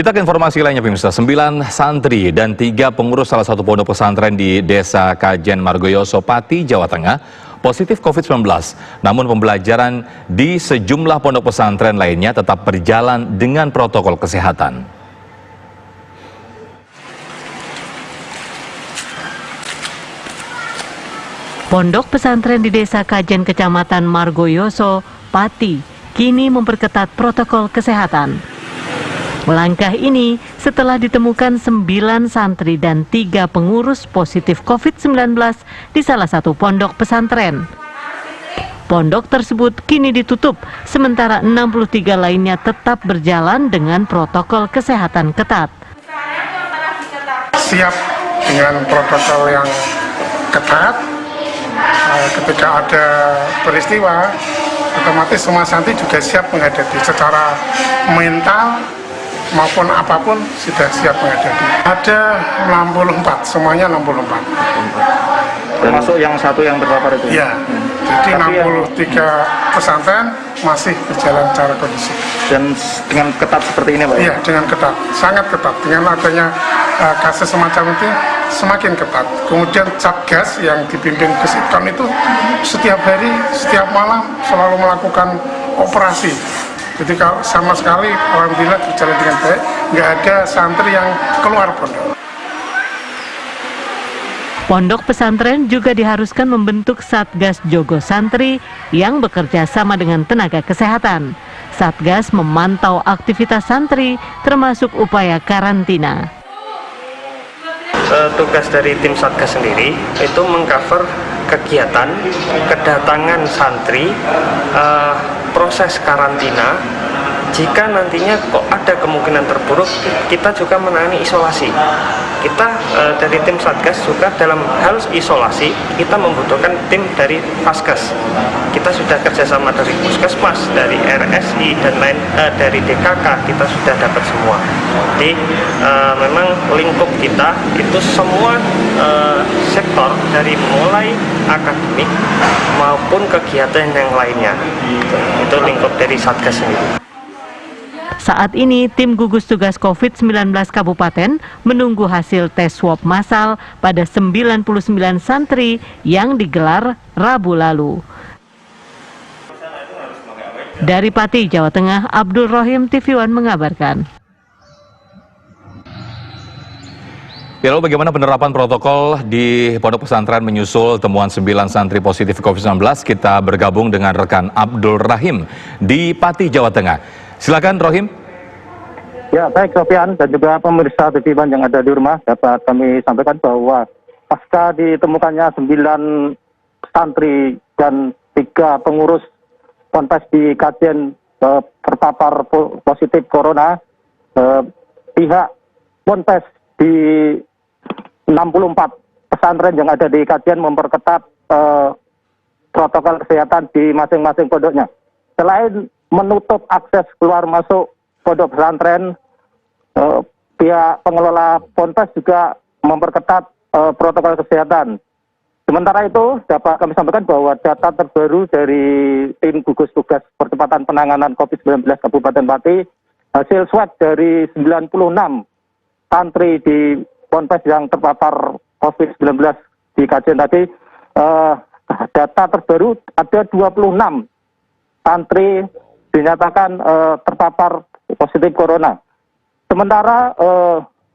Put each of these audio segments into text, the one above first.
Kita ke informasi lainnya pemirsa, 9 santri dan 3 pengurus salah satu pondok pesantren di Desa Kajen Margoyoso, Pati, Jawa Tengah positif COVID-19. Namun pembelajaran di sejumlah pondok pesantren lainnya tetap berjalan dengan protokol kesehatan. Pondok pesantren di Desa Kajen Kecamatan Margoyoso, Pati, kini memperketat protokol kesehatan. Langkah ini setelah ditemukan 9 santri dan 3 pengurus positif COVID-19 di salah satu pondok pesantren. Pondok tersebut kini ditutup, sementara 63 lainnya tetap berjalan dengan protokol kesehatan ketat. Siap dengan protokol yang ketat. Ketika ada peristiwa, otomatis semua santri juga siap menghadapi secara mental maupun apapun sudah siap menghadapi. Ada 64, semuanya 64. Termasuk yang satu yang terpapar itu? Iya, jadi 63 pesantren masih berjalan secara kondusif. Dan dengan ketat seperti ini Pak? Iya, dengan ketat, sangat ketat. Dengan adanya kasus semacam itu semakin ketat. Kemudian Satgas yang dipimpin Gus Ibkan itu setiap hari, setiap malam selalu melakukan operasi. Jadi kalau sama sekali alhamdulillah berjalan dengan baik, nggak ada santri yang keluar pondok. Pondok pesantren juga diharuskan membentuk Satgas Jogo Santri yang bekerja sama dengan tenaga kesehatan. Satgas memantau aktivitas santri termasuk upaya karantina. Tugas dari tim Satgas sendiri itu mengcover kegiatan, kedatangan santri, proses karantina. Jika nantinya kok ada kemungkinan terburuk, kita juga menangani isolasi. Kita dari tim Satgas juga dalam hal isolasi, kita membutuhkan tim dari Faskes. Kita sudah kerjasama dari Puskesmas, dari RSI, dan lain dari DKK, kita sudah dapat semua. Jadi memang lingkup kita itu semua sektor dari mulai akademik maupun kegiatan yang lainnya. Itu lingkup dari Satgas sendiri. Saat ini, tim gugus tugas COVID-19 Kabupaten menunggu hasil tes swab massal pada 99 santri yang digelar Rabu lalu. Dari Pati, Jawa Tengah, Abdul Rohim, TV One mengabarkan. Ya, lalu bagaimana penerapan protokol di pondok pesantren menyusul temuan 9 santri positif COVID-19? Kita bergabung dengan rekan Abdul Rahim di Pati, Jawa Tengah. Silakan Rohim. Ya, baik Sofian dan juga pemirsa TV One yang ada di rumah, dapat kami sampaikan bahwa pasca ditemukannya 9 santri dan 3 pengurus ponpes di Kajen terpapar positif corona, pihak ponpes di 64 pesantren yang ada di Kajen memperketat protokol kesehatan di masing-masing pondoknya. Selain menutup akses keluar masuk pondok pesantren, pihak pengelola ponpes juga memperketat protokol kesehatan. Sementara itu, dapat kami sampaikan bahwa data terbaru dari tim gugus tugas percepatan penanganan COVID-19 Kabupaten Pati, hasil swab dari 96 santri di ponpes yang terpapar COVID-19 di Kajen tadi, data terbaru ada 26 santri dinyatakan terpapar positif corona. Sementara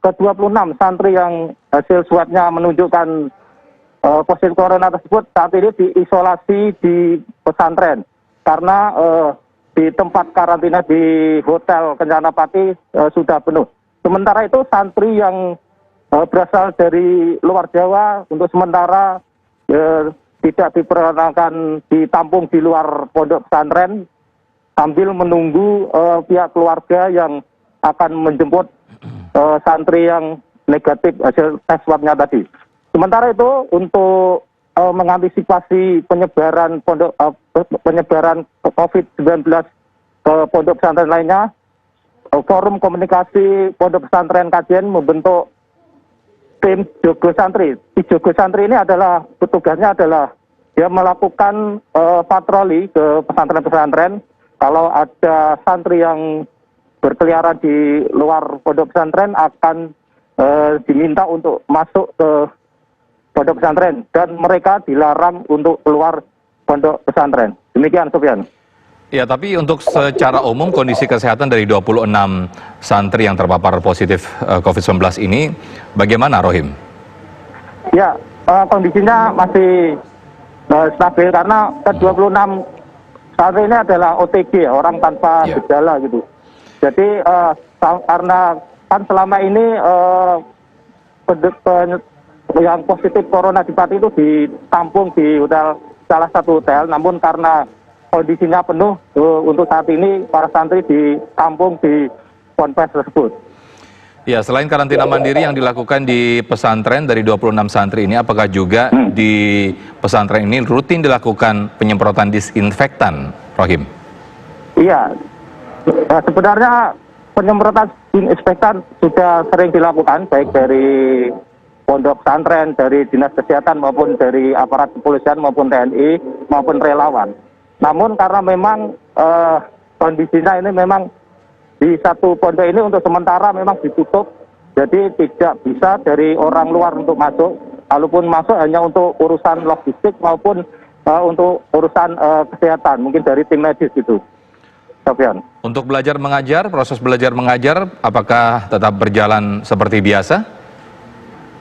ke-26 santri yang hasil swabnya menunjukkan positif corona tersebut saat ini diisolasi di pesantren karena di tempat karantina di Hotel Kencana Pati sudah penuh. Sementara itu santri yang berasal dari luar Jawa untuk sementara tidak diperkenankan ditampung di luar pondok pesantren sambil menunggu pihak keluarga yang akan menjemput santri yang negatif hasil tes swabnya tadi. Sementara itu untuk mengantisipasi penyebaran penyebaran COVID-19 ke pondok pesantren lainnya, Forum Komunikasi Pondok Pesantren Kajen membentuk tim Jogo Santri. Di Jogo Santri ini adalah petugasnya adalah dia melakukan patroli ke pesantren-pesantren. Kalau ada santri yang berkeliaran di luar pondok pesantren akan diminta untuk masuk ke pondok pesantren dan mereka dilarang untuk keluar pondok pesantren. Demikian, Sofyan. Ya, tapi untuk secara umum kondisi kesehatan dari 26 santri yang terpapar positif COVID-19 ini bagaimana, Rohim? Ya, kondisinya masih stabil karena ke-26 santri ini adalah OTG, orang tanpa gejala gitu. Jadi karena kan selama ini yang positif corona di Pati itu ditampung di hotel, salah satu hotel, namun karena kondisinya penuh untuk saat ini para santri ditampung di ponpes tersebut. Ya, selain karantina mandiri yang dilakukan di pesantren dari 26 santri ini, apakah juga di pesantren ini rutin dilakukan penyemprotan disinfektan, Rohim? Iya, sebenarnya penyemprotan disinfektan sudah sering dilakukan, baik dari pondok pesantren, dari dinas kesehatan maupun dari aparat kepolisian maupun TNI maupun relawan. Namun karena memang kondisinya ini memang di satu pondok ini untuk sementara memang ditutup, jadi tidak bisa dari orang luar untuk masuk. Kalaupun masuk hanya untuk urusan logistik maupun untuk urusan kesehatan, mungkin dari tim medis gitu. Sofyan. Untuk belajar mengajar, proses belajar mengajar, apakah tetap berjalan seperti biasa?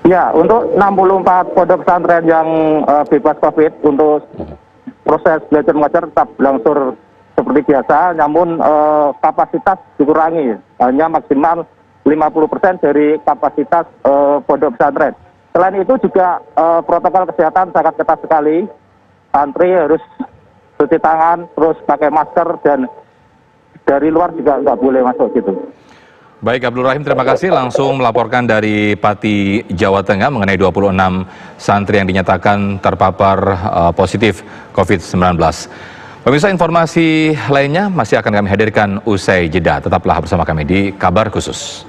Ya, untuk 64 pondok pesantren yang bebas COVID, untuk proses belajar mengajar tetap berlangsung seperti biasa, namun kapasitas dikurangi, hanya maksimal 50% dari kapasitas pondok pesantren. Selain itu juga protokol kesehatan sangat ketat sekali, santri harus cuci tangan, terus pakai masker, dan dari luar juga nggak boleh masuk gitu. Baik, Abdul Rahim, terima kasih langsung melaporkan dari Pati, Jawa Tengah mengenai 26 santri yang dinyatakan terpapar positif COVID-19. Pemirsa, informasi lainnya masih akan kami hadirkan usai jeda. Tetaplah bersama kami di Kabar Khusus.